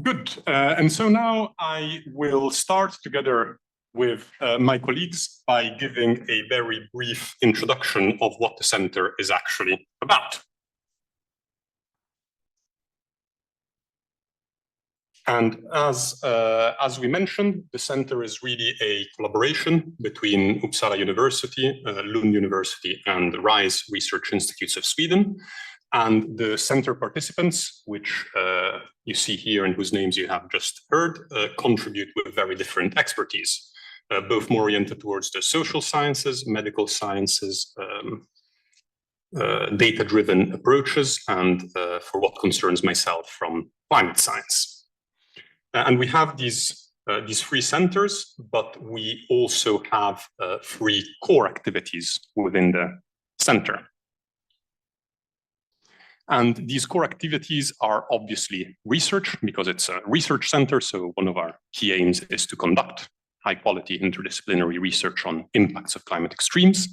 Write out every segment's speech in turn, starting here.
Good. And so now I will start together with my colleagues by giving a very brief introduction of what the Centre is actually about. And as we mentioned, the Centre is really a collaboration between Uppsala University, Lund University, and the RISE Research Institutes of Sweden. And the Centre participants, which you see here and whose names you have just heard, contribute with very different expertise, both more oriented towards the social sciences, medical sciences, data-driven approaches, and for what concerns myself, from climate science. And we have these three centres, but we also have three core activities within the Centre. And these core activities are obviously research, because it's a research centre. So one of our key aims is to conduct high-quality interdisciplinary research on impacts of climate extremes.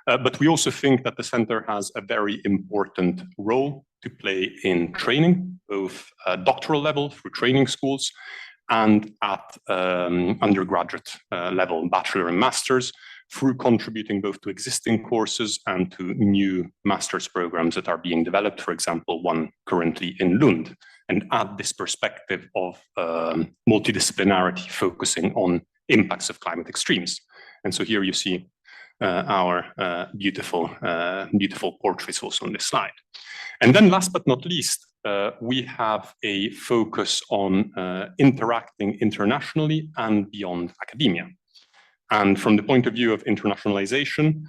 But we also think that the Centre has a very important role to play in training, both doctoral level through training schools and at undergraduate level, bachelor and masters, through contributing both to existing courses and to new master's programs that are being developed, for example, one currently in Lund, and add this perspective of multidisciplinarity focusing on impacts of climate extremes. And so here you see our beautiful portraits also on this slide. And then last but not least, we have a focus on interacting internationally and beyond academia. And from the point of view of internationalization,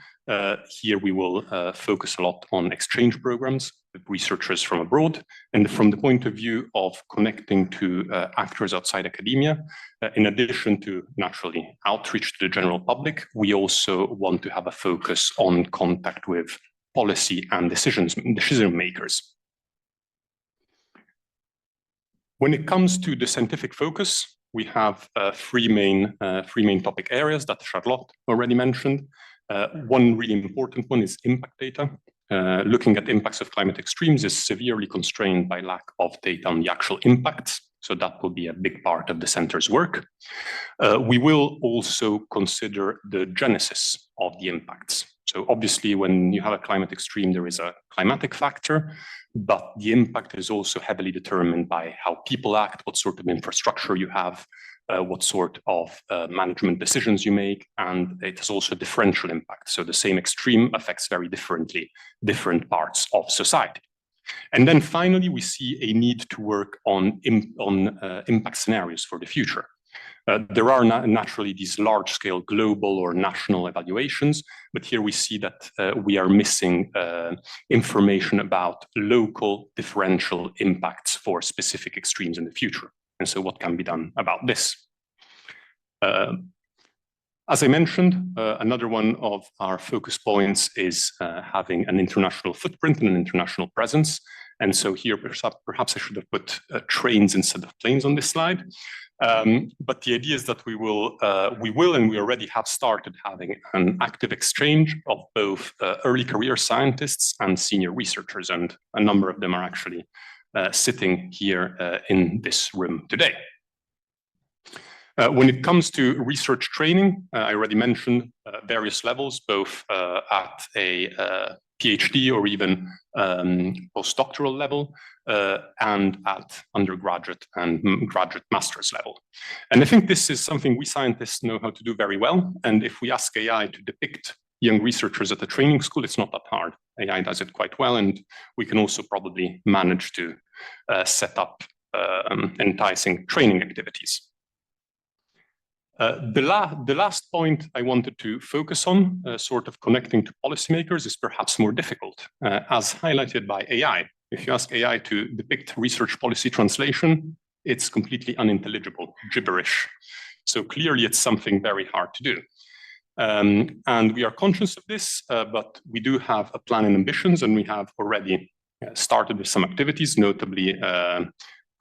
here we will focus a lot on exchange programs with researchers from abroad. And from the point of view of connecting to actors outside academia, in addition to naturally outreach to the general public, we also want to have a focus on contact with policy and decision makers. When it comes to the scientific focus, we have three main topic areas that Charlotte already mentioned. One really important one is impact data. Looking at impacts of climate extremes is severely constrained by lack of data on the actual impacts. So that will be a big part of the Centre's work. We will also consider the genesis of the impacts. So obviously, when you have a climate extreme, there is a climatic factor, but the impact is also heavily determined by how people act, what sort of infrastructure you have, what sort of management decisions you make, and it has also differential impact. So the same extreme affects very differently different parts of society. And then finally, we see a need to work on impact scenarios for the future. There are naturally these large-scale global or national evaluations, but here we see that we are missing information about local differential impacts for specific extremes in the future. And so what can be done about this? As I mentioned, another one of our focus points is having an international footprint and an international presence. And so here, perhaps I should have put trains instead of planes on this slide. But the idea is that we will and we already have started having an active exchange of both early career scientists and senior researchers, and a number of them are actually sitting here in this room today. When it comes to research training, I already mentioned various levels, both at a PhD or even postdoctoral level, and at undergraduate and graduate master's level. And I think this is something we scientists know how to do very well. And if we ask AI to depict young researchers at a training school, it's not that hard. AI does it quite well, and we can also probably manage to set up enticing training activities. The last point I wanted to focus on, sort of connecting to policymakers, is perhaps more difficult, as highlighted by AI. If you ask AI to depict research policy translation, it's completely unintelligible, gibberish. So clearly it's something very hard to do. And we are conscious of this, but we do have a plan and ambitions, and we have already started with some activities, notably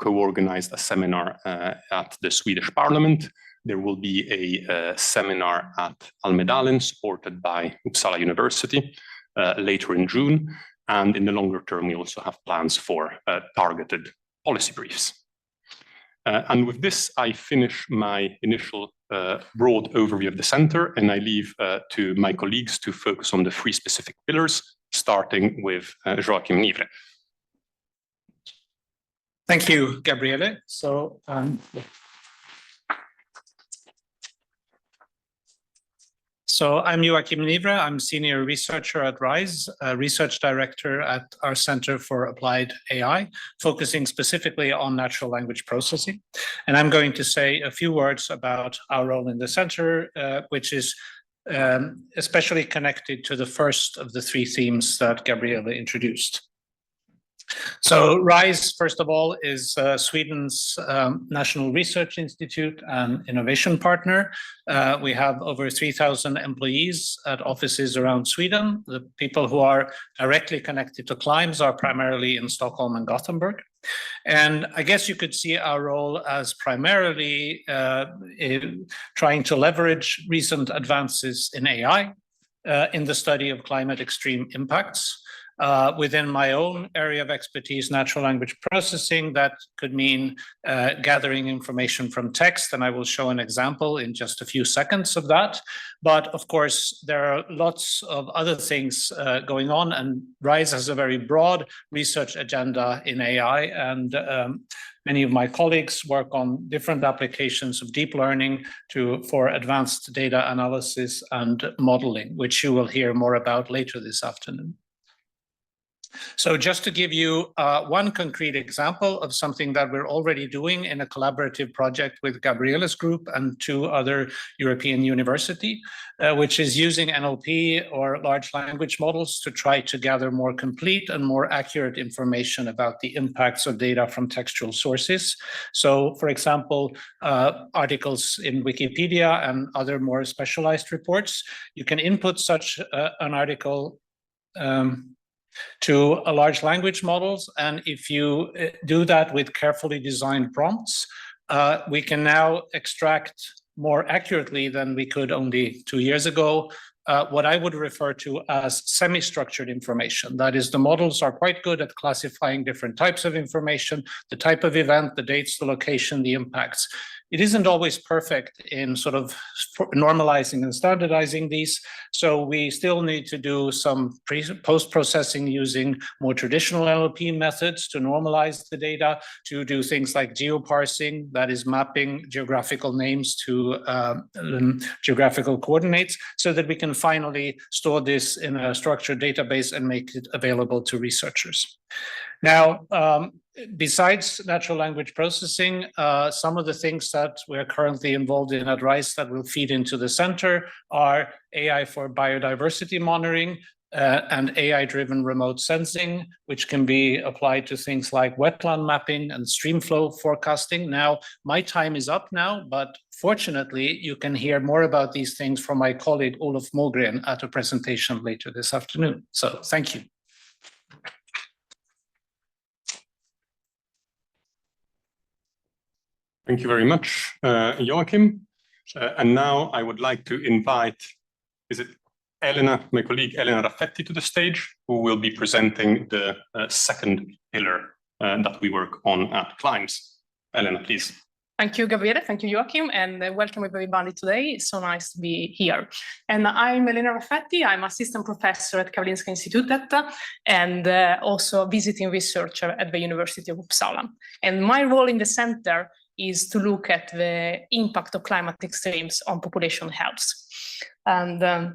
co-organized a seminar at the Swedish Parliament. There will be a seminar at Almedalen supported by Uppsala University later in June. And in the longer term, we also have plans for targeted policy briefs. And with this, I finish my initial broad overview of the center, and I leave to my colleagues to focus on the three specific pillars, starting with Joakim Nivre. Thank you, Gabriele. So, I'm Joakim Nivre. I'm senior researcher at RISE, research director at our Center for Applied AI, focusing specifically on natural language processing. And I'm going to say a few words about our role in the center, which is especially connected to the first of the three themes that Gabriele introduced. So RISE, first of all, is Sweden's National Research Institute and innovation partner. We have over 3,000 employees at offices around Sweden. The people who are directly connected to Climes are primarily in Stockholm and Gothenburg. And I guess you could see our role as primarily trying to leverage recent advances in AI in the study of climate extreme impacts. Within my own area of expertise, natural language processing, that could mean gathering information from text, and I will show an example in just a few seconds of that. But of course, there are lots of other things going on, and RISE has a very broad research agenda in AI, and many of my colleagues work on different applications of deep learning for advanced data analysis and modeling, which you will hear more about later this afternoon. So just to give you one concrete example of something that we're already doing in a collaborative project with Gabriele's group and two other European universities, which is using NLP or large language models to try to gather more complete and more accurate information about the impacts of data from textual sources. So, for example, articles in Wikipedia and other more specialized reports, you can input such an article to a large language models. And if you do that with carefully designed prompts, we can now extract more accurately than we could only 2 years ago, what I would refer to as semi-structured information. That is, the models are quite good at classifying different types of information, the type of event, the dates, the location, the impacts. It isn't always perfect in sort of normalizing and standardizing these, so we still need to do some post-processing using more traditional NLP methods to normalize the data, to do things like geoparsing, that is mapping geographical names to geographical coordinates, so that we can finally store this in a structured database and make it available to researchers. Now, besides natural language processing, some of the things that we're currently involved in at RISE that will feed into the center are AI for biodiversity monitoring and AI-driven remote sensing, which can be applied to things like wetland mapping and stream flow forecasting. Now, my time is up now, but fortunately, you can hear more about these things from my colleague Olof Mogren at a presentation later this afternoon. So thank you. Thank you very much, Joakim. And now I would like to invite, my colleague Elena Raffetti to the stage, who will be presenting the second pillar that we work on at Climes. Elena, please. Thank you, Gabriele. Thank you, Joakim, and welcome everybody today. It's so nice to be here. And I'm Elena Raffetti. I'm assistant professor at Karolinska Institutet and also visiting researcher at the University of Uppsala. And my role in the center is to look at the impact of climate extremes on population health. And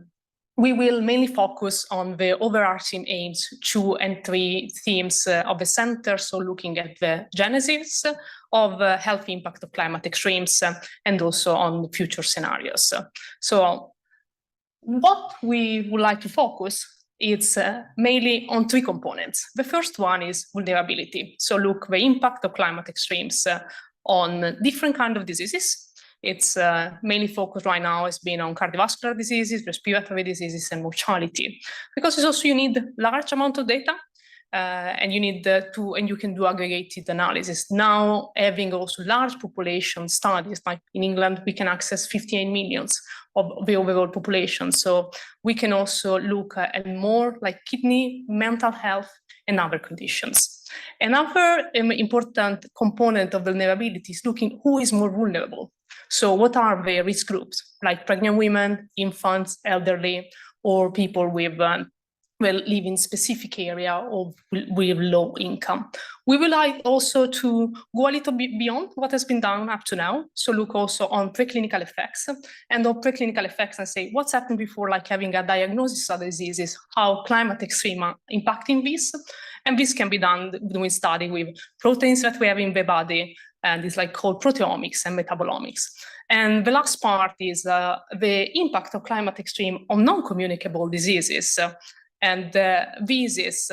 we will mainly focus on the overarching aims, 2 and 3 themes of the center, so looking at the genesis of the health impact of climate extremes and also on future scenarios. So what we would like to focus is mainly on 3 components. The first one is vulnerability. So look the impact of climate extremes on different kinds of diseases. It's mainly focused right now has been on cardiovascular diseases, respiratory diseases, and mortality. Because it's also you need large amount of data, and you need and you can do aggregated analysis. Now, having also large population studies, like in England, we can access 58 millions of the overall population. So we can also look at more like kidney, mental health, and other conditions. Another important component of vulnerability is looking who is more vulnerable. So what are the risk groups, like pregnant women, infants, elderly, or people with live in specific area or with low income. We would like also to go a little bit beyond what has been done up to now. So look also on preclinical effects and say what's happened before, like having a diagnosis of diseases, how climate extreme are impacting this. And this can be done doing study with proteins that we have in the body, and it's like called proteomics and metabolomics. And the last part is the impact of climate extreme on non-communicable diseases. And this is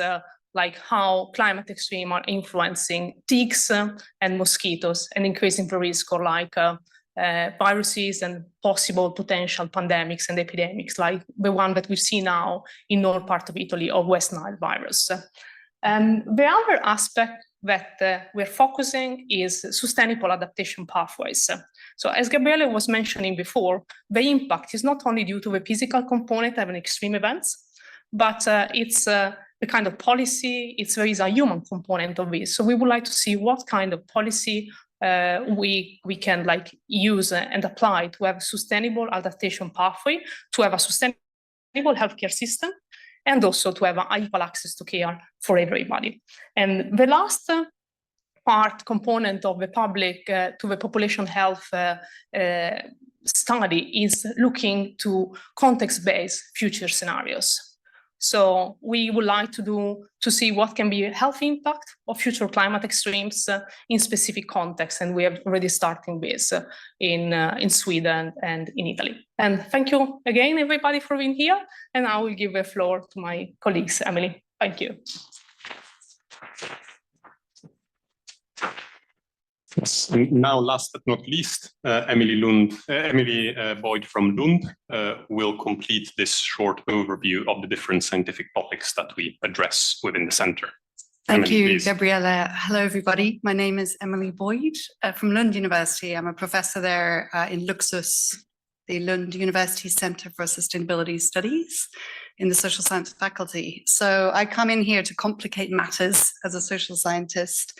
like how climate extreme are influencing ticks and mosquitoes and increasing the risk of like viruses and possible potential pandemics and epidemics, like the one that we see now in north part of Italy of West Nile virus. The other aspect that we're focusing is sustainable adaptation pathways. So as Gabriele was mentioning before, the impact is not only due to the physical component of an extreme events, but it's the kind of policy, there is a human component of this. So we would like to see what kind of policy we can like use and apply to have a sustainable adaptation pathway, to have a sustainable healthcare system, and also to have equal access to care for everybody. And the last component of the public to the population health study is looking to context-based future scenarios. So we would like to see what can be a health impact of future climate extremes in specific contexts, and we have already starting this in Sweden and in Italy. And thank you again, everybody, for being here. And I will give the floor to my colleagues, Emily. Thank you. Yes, and now last but not least, Emily Boyd from Lund will complete this short overview of the different scientific topics that we address within the center. Thank Emily, you, please. Gabriele. Hello, everybody. My name is Emily Boyd from Lund University. I'm a professor there in Luxus, the Lund University Centre for Sustainability Studies in the social science faculty. So I come in here to complicate matters as a social scientist.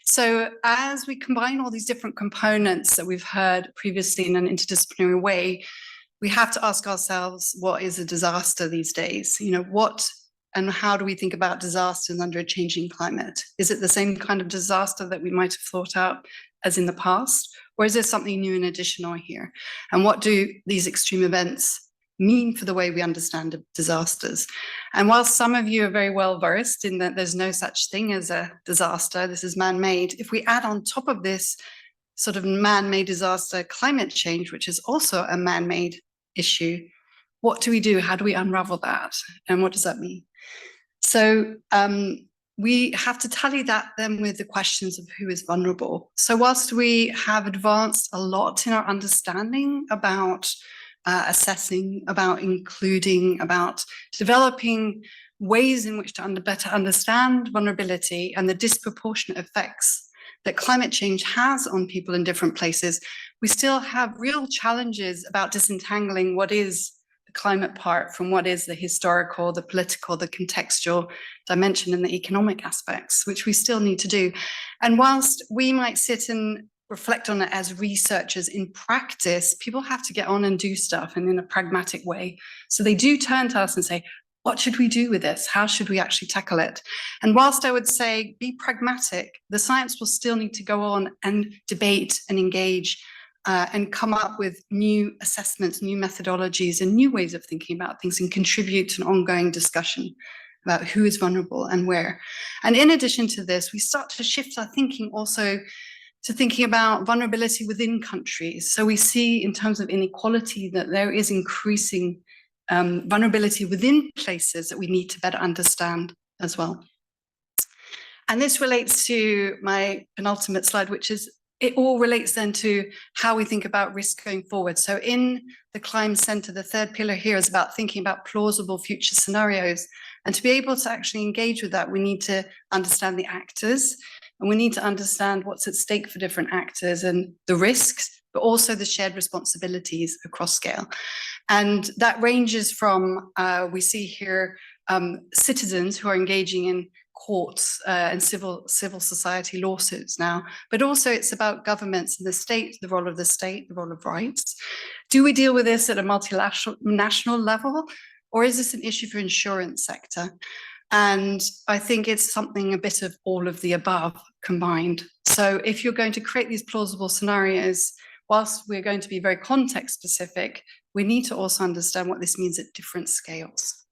So as we combine all these different components that we've heard previously in an interdisciplinary way, we have to ask ourselves, what is a disaster these days? You know, what and how do we think about disasters under a changing climate? Is it the same kind of disaster that we might have thought out as in the past? Or is there something new and additional here? And what do these extreme events mean for the way we understand disasters? And while some of you are very well versed in that there's no such thing as a disaster, this is man-made, if we add on top of this sort of man-made disaster climate change, which is also a man-made issue, what do we do? How do we unravel that? And what does that mean? So we have to tally that then with the questions of who is vulnerable. So whilst we have advanced a lot in our understanding about assessing, about including, about developing ways in which to better understand vulnerability and the disproportionate effects that climate change has on people in different places, we still have real challenges about disentangling what is the climate part from what is the historical, the political, the contextual dimension and the economic aspects, which we still need to do. And whilst we might sit and reflect on it as researchers, in practice, people have to get on and do stuff and in a pragmatic way. So they do turn to us and say, what should we do with this? How should we actually tackle it? And whilst I would say be pragmatic, the science will still need to go on and debate and engage and come up with new assessments, new methodologies, and new ways of thinking about things and contribute to an ongoing discussion about who is vulnerable and where. And in addition to this, we start to shift our thinking also to thinking about vulnerability within countries. So we see in terms of inequality that there is increasing vulnerability within places that we need to better understand as well. And this relates to my penultimate slide, which is it all relates then to how we think about risk going forward. So in the Climes Centre, the third pillar here is about thinking about plausible future scenarios. And to be able to actually engage with that, we need to understand the actors, and we need to understand what's at stake for different actors and the risks, but also the shared responsibilities across scale. And that ranges from, we see here, citizens who are engaging in courts and civil society lawsuits now, but also it's about governments and the state, the role of the state, the role of rights. Do we deal with this at a multinational level, or is this an issue for insurance sector? And I think it's something a bit of all of the above combined. So if you're going to create these plausible scenarios, whilst we're going to be very context specific, we need to also understand what this means at different scales.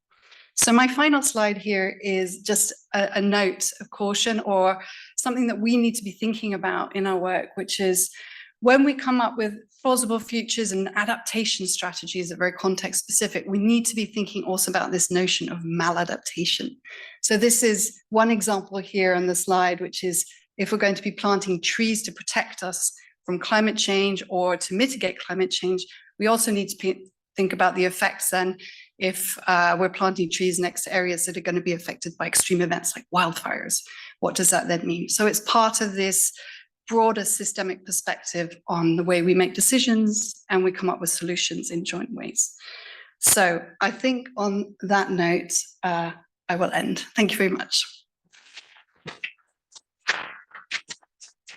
So my final slide here is just a note of caution, or something that we need to be thinking about in our work, which is when we come up with plausible futures and adaptation strategies that are very context specific, we need to be thinking also about this notion of maladaptation. So this is one example here on the slide, which is if we're going to be planting trees to protect us from climate change or to mitigate climate change, we also need to think about the effects then if we're planting trees next to areas that are going to be affected by extreme events like wildfires. What does that then mean? So it's part of this broader systemic perspective on the way we make decisions and we come up with solutions in joint ways. So I think on that note, I will end. Thank you very much.